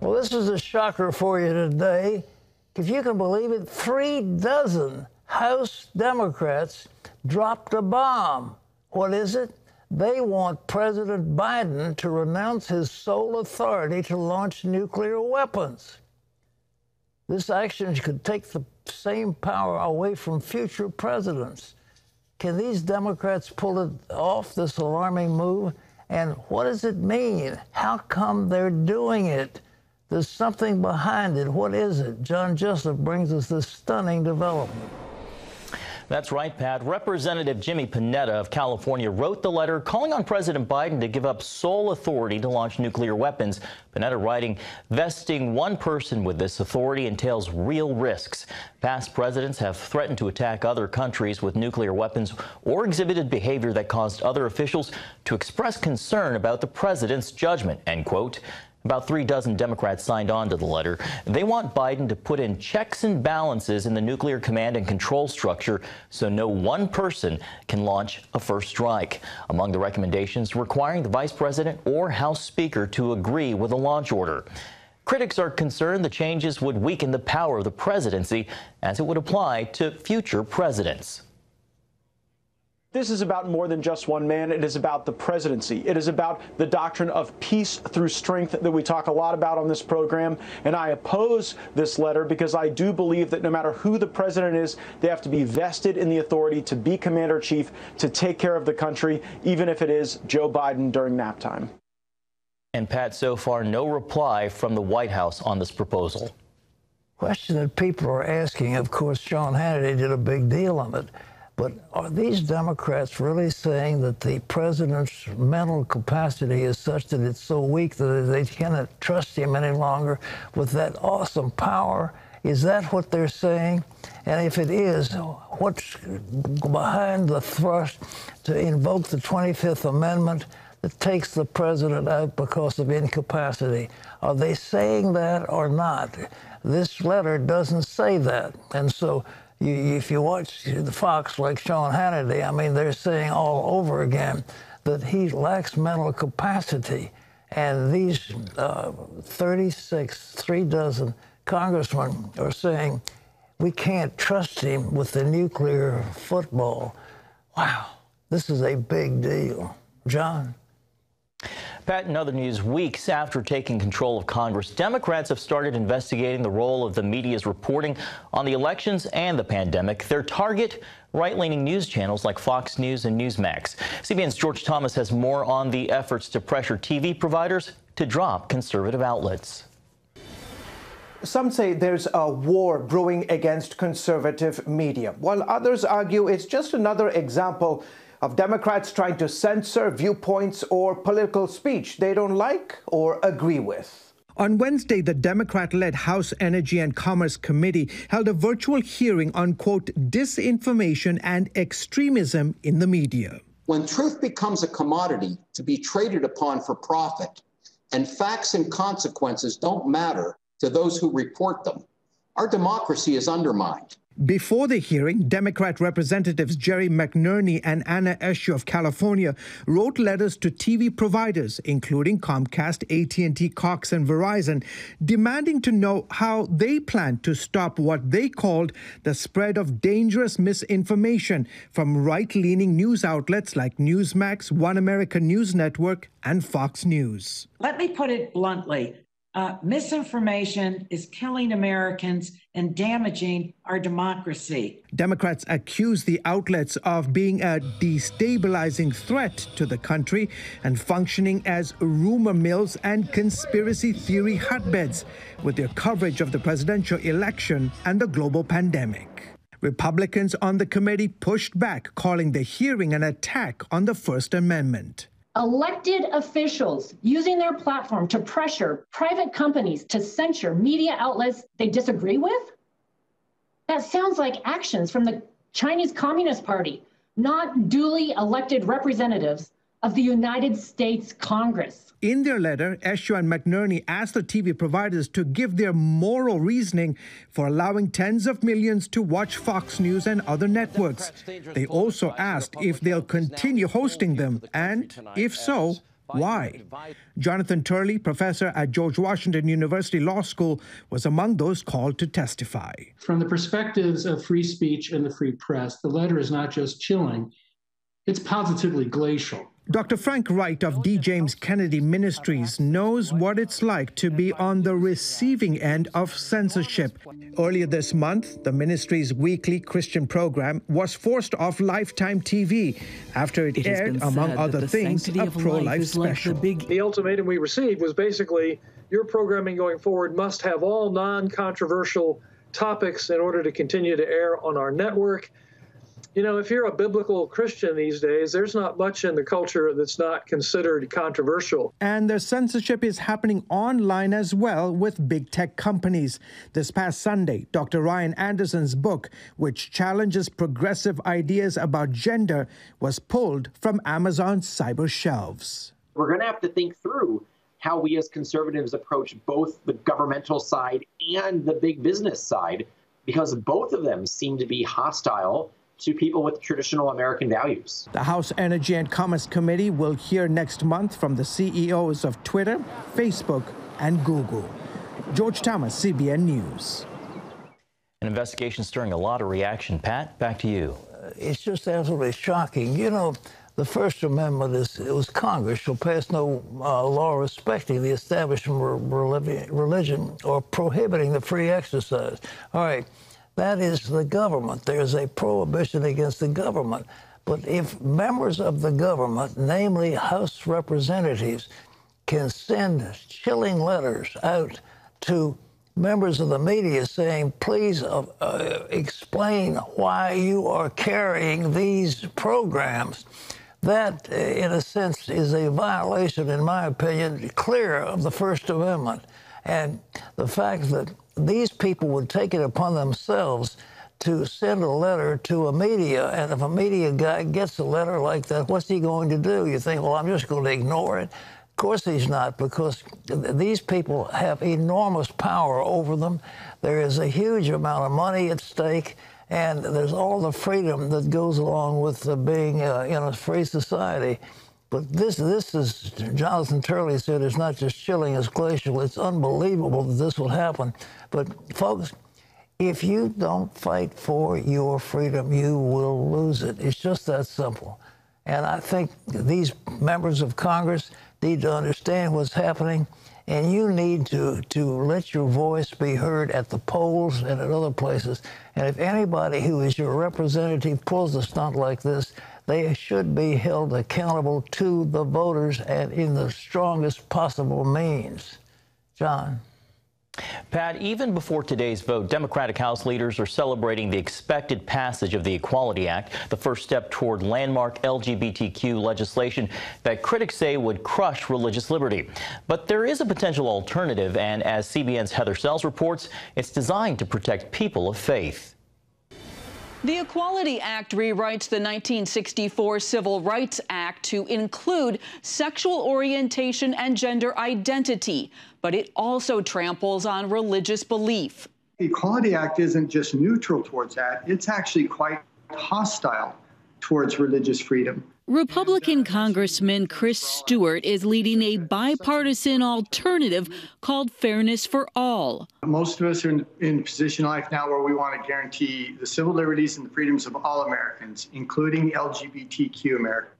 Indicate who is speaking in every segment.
Speaker 1: Well, this is a shocker for you today. If you can believe it, 3 dozen House Democrats dropped a bomb. What is it? They want President Biden to renounce his sole authority to launch nuclear weapons. This action could take the same power away from future presidents. Can these Democrats pull it off, this alarming move? And what does it mean? How come they're doing it? There's something behind it. What is it? John Jessup brings us this stunning development.
Speaker 2: That's right, Pat. Representative Jimmy Panetta of California wrote the letter calling on President Biden to give up sole authority to launch nuclear weapons. Panetta writing, vesting one person with this authority entails real risks. Past presidents have threatened to attack other countries with nuclear weapons or exhibited behavior that caused other officials to express concern about the president's judgment, end quote. About 3 dozen Democrats signed on to the letter. They want Biden to put in checks and balances in the nuclear command and control structure so no one person can launch a first strike. Among the recommendations, requiring the vice president or House Speaker to agree with a launch order. Critics are concerned the changes would weaken the power of the presidency as it would apply to future presidents.
Speaker 3: This is about more than just one man. It is about the presidency. It is about the doctrine of peace through strength that we talk a lot about on this program. And I oppose this letter because I do believe that no matter who the president is, they have to be vested in the authority to be commander-in-chief, to take care of the country, even if it is Joe Biden during nap time.
Speaker 2: And Pat, so far, no reply from the White House on this proposal.
Speaker 1: Question that people are asking, of course, Sean Hannity did a big deal of it. But are these Democrats really saying that the president's mental capacity is such that it's so weak that they cannot trust him any longer with that awesome power? Is that what they're saying? And if it is, what's behind the thrust to invoke the 25th Amendment that takes the president out because of incapacity? Are they saying that or not? This letter doesn't say that. And so if you watch the Fox like Sean Hannity, I mean, they're saying all over again that he lacks mental capacity. And these 3 dozen congressmen are saying we can't trust him with the nuclear football. Wow, this is a big deal. John?
Speaker 2: Pat, in other news, weeks after taking control of Congress, Democrats have started investigating the role of the media's reporting on the elections and the pandemic. Their target, right-leaning news channels like Fox News and Newsmax. CBN's George Thomas has more on the efforts to pressure TV providers to drop conservative outlets.
Speaker 4: Some say there's a war brewing against conservative media, while others argue it's just another example of Democrats trying to censor viewpoints or political speech they don't like or agree with. On Wednesday, the Democrat-led House Energy and Commerce Committee held a virtual hearing on, quote, disinformation and extremism in the media.
Speaker 5: When truth becomes a commodity to be traded upon for profit, and facts and consequences don't matter to those who report them, our democracy is undermined.
Speaker 4: Before the hearing, Democrat Representatives Jerry McNerney and Anna Eshoo of California wrote letters to TV providers, including Comcast, AT&T, Cox, and Verizon, demanding to know how they plan to stop what they called the spread of dangerous misinformation from right-leaning news outlets like Newsmax, One America News Network, and Fox News.
Speaker 6: Let me put it bluntly. Misinformation is killing Americans and damaging our democracy.
Speaker 4: Democrats accuse the outlets of being a destabilizing threat to the country and functioning as rumor mills and conspiracy theory hotbeds with their coverage of the presidential election and the global pandemic. Republicans on the committee pushed back, calling the hearing an attack on the First Amendment.
Speaker 7: Elected officials using their platform to pressure private companies to censor media outlets they disagree with? That sounds like actions from the Chinese Communist Party, not duly elected representatives of the United States Congress.
Speaker 4: In their letter, Eshoo and McNerney asked the TV providers to give their moral reasoning for allowing tens of millions to watch Fox News and other networks. They also asked if they'll continue hosting them and, if so, Why? Jonathan Turley, professor at George Washington University Law School, was among those called to testify.
Speaker 8: From the perspectives of free speech and the free press, the letter is not just chilling, it's positively glacial.
Speaker 4: Dr. Frank Wright of D. James Kennedy Ministries knows what it's like to be on the receiving end of censorship. Earlier this month, the ministry's weekly Christian program was forced off Lifetime TV after it aired, among other things, a pro-life special.
Speaker 9: The ultimatum we received was basically, your programming going forward must have all non-controversial topics in order to continue to air on our network. You know, if you're a biblical Christian these days, there's not much in the culture that's not considered controversial.
Speaker 4: And the censorship is happening online as well with big tech companies. This past Sunday, Dr. Ryan Anderson's book, which challenges progressive ideas about gender, was pulled from Amazon's cyber shelves.
Speaker 10: We're going to have to think through how we as conservatives approach both the governmental side and the big business side, because both of them seem to be hostile to people with traditional American values.
Speaker 4: The House Energy and Commerce Committee will hear next month from the CEOs of Twitter, Facebook, and Google. George Thomas, CBN News.
Speaker 2: An investigation stirring a lot of reaction. Pat, back to you.
Speaker 1: It's just absolutely shocking. You know, the First Amendment it was Congress shall pass no law respecting the establishment of religion or prohibiting the free exercise. All right. That is the government. There's a prohibition against the government. But if members of the government, namely House representatives, can send chilling letters out to members of the media saying, please explain why you are carrying these programs, that, in a sense, is a violation, in my opinion, clear of the First Amendment. And the fact that these people would take it upon themselves to send a letter to a media, and if a media guy gets a letter like that, what's he going to do? You think, well, I'm just going to ignore it. Of course he's not, because these people have enormous power over them. There is a huge amount of money at stake, and there's all the freedom that goes along with being in a free society. But this is, Jonathan Turley said, it's not just chilling, it's glacial. It's unbelievable that this will happen. But, folks, if you don't fight for your freedom, you will lose it. It's just that simple. And I think these members of Congress need to understand what's happening, and you need to let your voice be heard at the polls and at other places. And if anybody who is your representative pulls a stunt like this, they should be held accountable to the voters and in the strongest possible means. John.
Speaker 2: Pat, even before today's vote, Democratic House leaders are celebrating the expected passage of the Equality Act, the first step toward landmark LGBTQ legislation that critics say would crush religious liberty. But there is a potential alternative, and as CBN's Heather Sells reports, it's designed to protect people of faith.
Speaker 11: The Equality Act rewrites the 1964 Civil Rights Act to include sexual orientation and gender identity, but it also tramples on religious belief.
Speaker 12: The Equality Act isn't just neutral towards that, it's actually quite hostile towards religious freedom.
Speaker 13: Republican Congressman Chris Stewart is leading a bipartisan alternative called Fairness for All.
Speaker 12: Most of us are in a position in life now where we want to guarantee the civil liberties and the freedoms of all Americans, including LGBTQ Americans.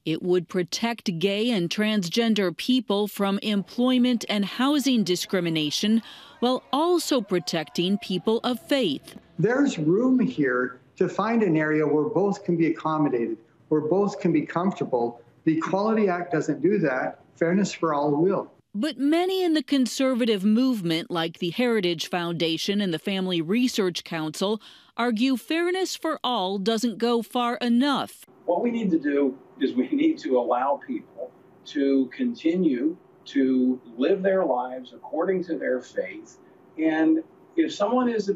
Speaker 13: It would protect gay and transgender people from employment and housing discrimination while also protecting people of faith.
Speaker 12: There's room here to find an area where both can be accommodated, where both can be comfortable. The Equality Act doesn't do that. Fairness for All will.
Speaker 13: But many in the conservative movement, like the Heritage Foundation and the Family Research Council, argue Fairness for All doesn't go far enough.
Speaker 14: What we need to do is we need to allow people to continue to live their lives according to their faith. And if someone is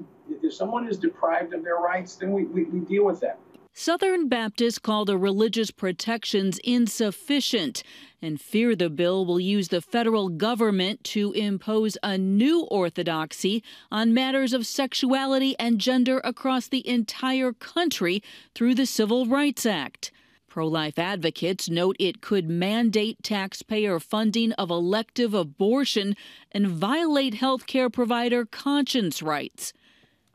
Speaker 14: deprived of their rights, then we deal with that.
Speaker 13: Southern Baptists call the religious protections insufficient and fear the bill will use the federal government to impose a new orthodoxy on matters of sexuality and gender across the entire country through the Civil Rights Act. Pro-life advocates note it could mandate taxpayer funding of elective abortion and violate health care provider conscience rights.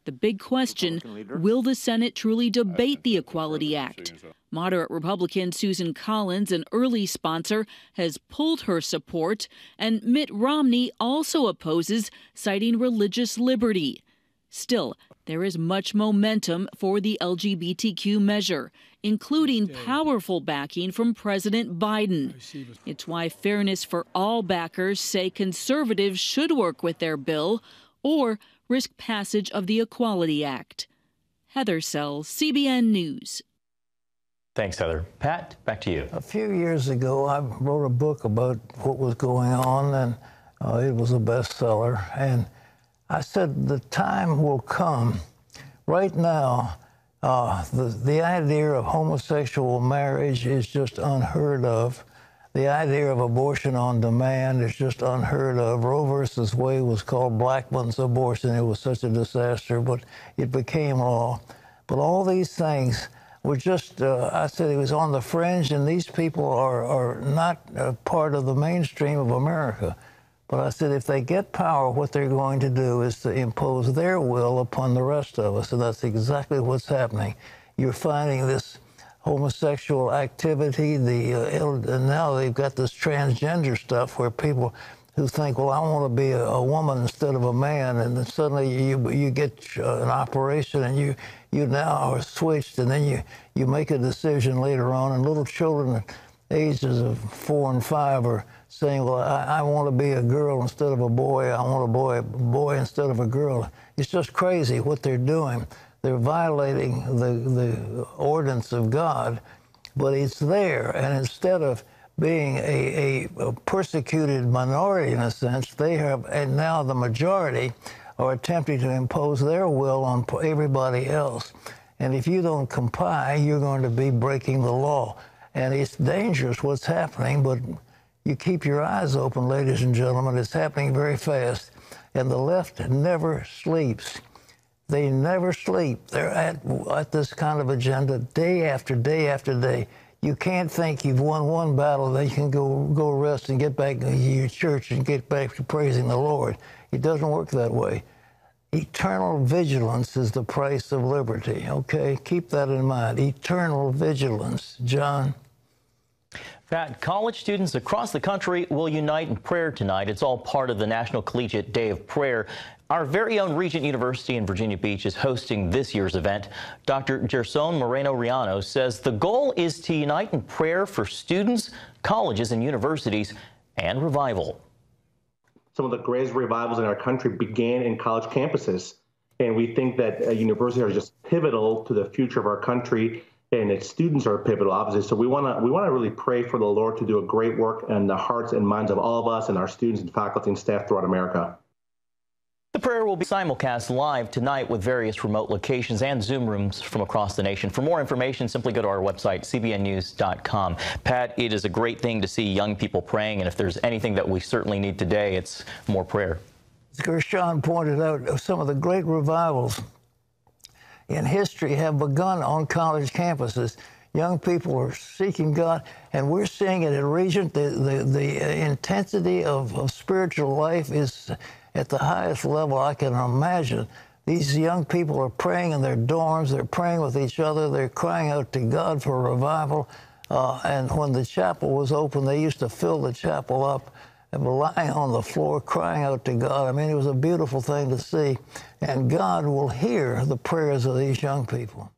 Speaker 13: The big question, will the Senate truly debate the Equality Act? Moderate Republican Susan Collins, an early sponsor, has pulled her support, and Mitt Romney also opposes, citing religious liberty. Still, there is much momentum for the LGBTQ measure, including powerful backing from President Biden. It's why Fairness for All backers say conservatives should work with their bill or risk passage of the Equality Act. Heather Sells, CBN News.
Speaker 2: Thanks, Heather. Pat, back to you.
Speaker 1: A few years ago, I wrote a book about what was going on, and it was a bestseller. And I said the time will come. Right now, the idea of homosexual marriage is just unheard of. The idea of abortion on demand is just unheard of. Roe versus Wade was called Blackmun's abortion. It was such a disaster, but it became law. But all these things were just, I said it was on the fringe, and these people are not part of the mainstream of America. But I said if they get power, what they're going to do is to impose their will upon the rest of us, and that's exactly what's happening. You're finding this homosexual activity, and now they've got this transgender stuff where people who think, well, I want to be a woman instead of a man, and then suddenly you get an operation and you now are switched, and then you make a decision later on, and little children at ages of 4 and 5 are saying, well, I want to be a girl instead of a boy, I want a boy instead of a girl. It's just crazy what they're doing. They're violating the ordinance of God, but it's there. And instead of being a persecuted minority in a sense, they have, and now the majority are attempting to impose their will on everybody else. And if you don't comply, you're going to be breaking the law. And it's dangerous what's happening, but you keep your eyes open, ladies and gentlemen. It's happening very fast. And the left never sleeps. They never sleep. They're at this kind of agenda day after day after day. You can't think you've won one battle, then you can go rest and get back to your church and get back to praising the Lord. It doesn't work that way. Eternal vigilance is the price of liberty, okay? Keep that in mind. Eternal vigilance. John?
Speaker 2: Pat, college students across the country will unite in prayer tonight. It's all part of the National Collegiate Day of Prayer. Our very own Regent University in Virginia Beach is hosting this year's event. Dr. Gerson Moreno-Riano says the goal is to unite in prayer for students, colleges, and universities, and revival.
Speaker 15: Some of the greatest revivals in our country began in college campuses, and we think that universities are just pivotal to the future of our country, and its students are pivotal, obviously. So we want to really pray for the Lord to do a great work in the hearts and minds of all of us and our students and faculty and staff throughout America.
Speaker 2: The prayer will be simulcast live tonight with various remote locations and Zoom rooms from across the nation. For more information, simply go to our website, cbnnews.com. Pat, it is a great thing to see young people praying, and if there's anything that we certainly need today, it's more prayer.
Speaker 1: As Gershon pointed out, some of the great revivals in history have begun on college campuses. Young people are seeking God, and we're seeing it at Regent. The intensity of spiritual life is at the highest level I can imagine. These young people are praying in their dorms. They're praying with each other. They're crying out to God for revival. And when the chapel was open, they used to fill the chapel up and were lying on the floor crying out to God. I mean, it was a beautiful thing to see. And God will hear the prayers of these young people.